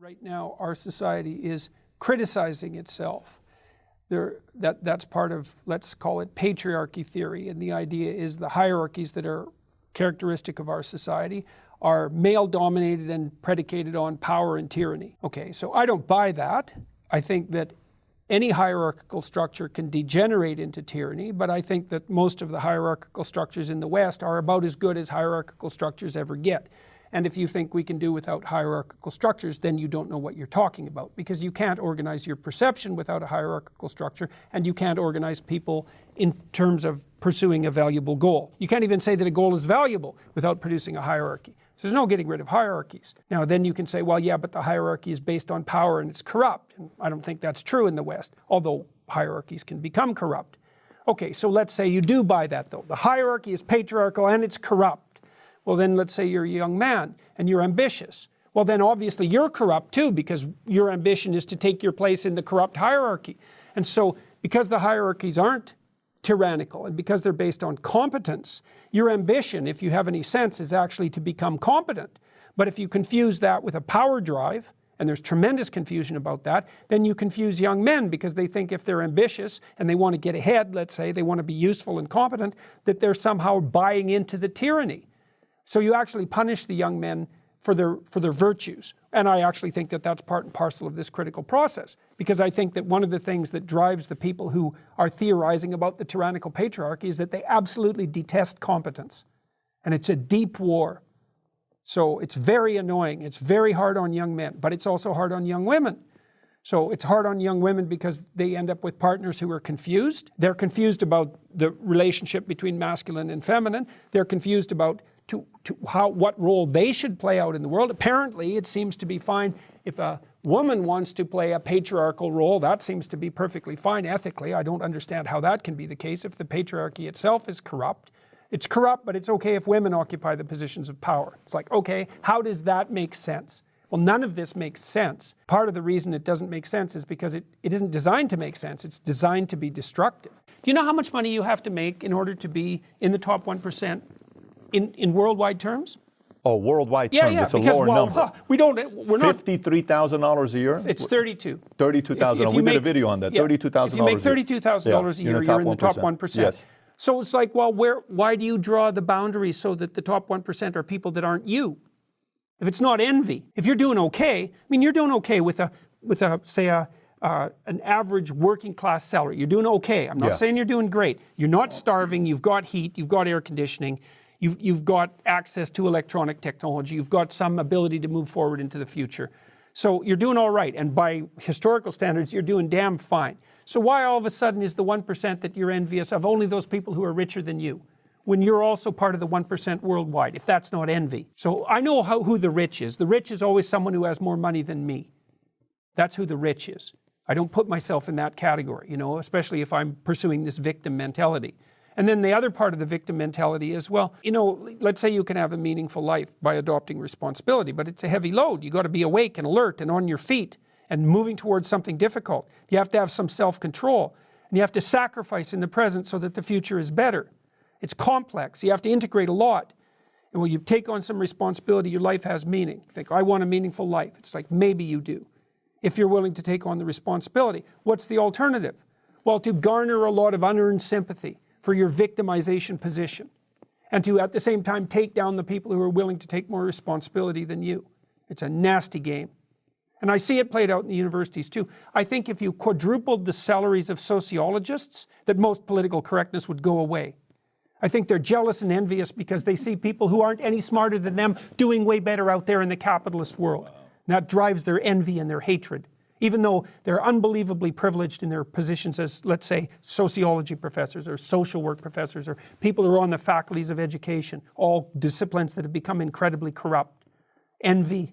Right now, our society is criticizing itself. That's part of, let's call it, patriarchy theory. And the idea is the hierarchies that are characteristic of our society are male-dominated and predicated on power and tyranny. Okay, so I don't buy that. I think that any hierarchical structure can degenerate into tyranny, but I think that most of the hierarchical structures in the West are about as good as hierarchical structures ever get. And if you think we can do without hierarchical structures, then you don't know what you're talking about, because you can't organize your perception without a hierarchical structure, and you can't organize people in terms of pursuing a valuable goal. You can't even say that a goal is valuable without producing a hierarchy. So there's no getting rid of hierarchies. Now then you can say, well, yeah, but the hierarchy is based on power and it's corrupt. And I don't think that's true in the West, although hierarchies can become corrupt. Okay, so let's say you do buy that though. The hierarchy is patriarchal and it's corrupt. Well, then let's say you're a young man and you're ambitious. Well, then obviously you're corrupt too, because your ambition is to take your place in the corrupt hierarchy. And so because the hierarchies aren't tyrannical and because they're based on competence, your ambition, if you have any sense, is actually to become competent. But if you confuse that with a power drive, and there's tremendous confusion about that, then you confuse young men because they think if they're ambitious and they want to get ahead, let's say, they want to be useful and competent, that they're somehow buying into the tyranny. So you actually punish the young men for their virtues. And I actually think that that's part and parcel of this critical process, because I think that one of the things that drives the people who are theorizing about the tyrannical patriarchy is that they absolutely detest competence. And it's a deep war. So it's very annoying. It's very hard on young men, but it's also hard on young women. So it's hard on young women because they end up with partners who are confused. They're confused about the relationship between masculine and feminine. They're confused about what role they should play out in the world. Apparently, it seems to be fine if a woman wants to play a patriarchal role. That seems to be perfectly fine ethically. I don't understand how that can be the case if the patriarchy itself is corrupt. It's corrupt, but it's okay if women occupy the positions of power. It's like, okay, how does that make sense? Well, none of this makes sense. Part of the reason it doesn't make sense is because it isn't designed to make sense. It's designed to be destructive. Do you know how much money you have to make in order to be in the top 1%? In worldwide terms? Oh, worldwide terms, yeah, it's a lower number. We're not. $53,000 a year? It's 32. $32,000. We did a video on that. Yeah, $32,000 if you make $32,000 a year, you're in the top 1%. Yes. So it's like, well, why do you draw the boundaries so that the top 1% are people that aren't you? If it's not envy, if you're doing okay, I mean, you're doing okay with an average working class salary. You're doing okay. I'm not saying you're doing great. You're not starving. You've got heat. You've got air conditioning. You've got access to electronic technology. You've got some ability to move forward into the future. So you're doing all right. And by historical standards, you're doing damn fine. So why all of a sudden is the 1% that you're envious of only those people who are richer than you, when you're also part of the 1% worldwide, if that's not envy? So I know who the rich is. The rich is always someone who has more money than me. That's who the rich is. I don't put myself in that category, especially if I'm pursuing this victim mentality. And then the other part of the victim mentality is, well, let's say you can have a meaningful life by adopting responsibility, but it's a heavy load. You got to be awake and alert and on your feet and moving towards something difficult. You have to have some self-control, and you have to sacrifice in the present so that the future is better. It's complex. You have to integrate a lot. And when you take on some responsibility, your life has meaning. You think, I want a meaningful life. It's like, maybe you do, if you're willing to take on the responsibility. What's the alternative? Well, to garner a lot of unearned sympathy for your victimization position, and to at the same time take down the people who are willing to take more responsibility than you. It's a nasty game. And I see it played out in the universities too. I think if you quadrupled the salaries of sociologists, that most political correctness would go away. I think they're jealous and envious because they see people who aren't any smarter than them doing way better out there in the capitalist world. And that drives their envy and their hatred, even though they're unbelievably privileged in their positions as, let's say, sociology professors or social work professors or people who are on the faculties of education, all disciplines that have become incredibly corrupt. Envy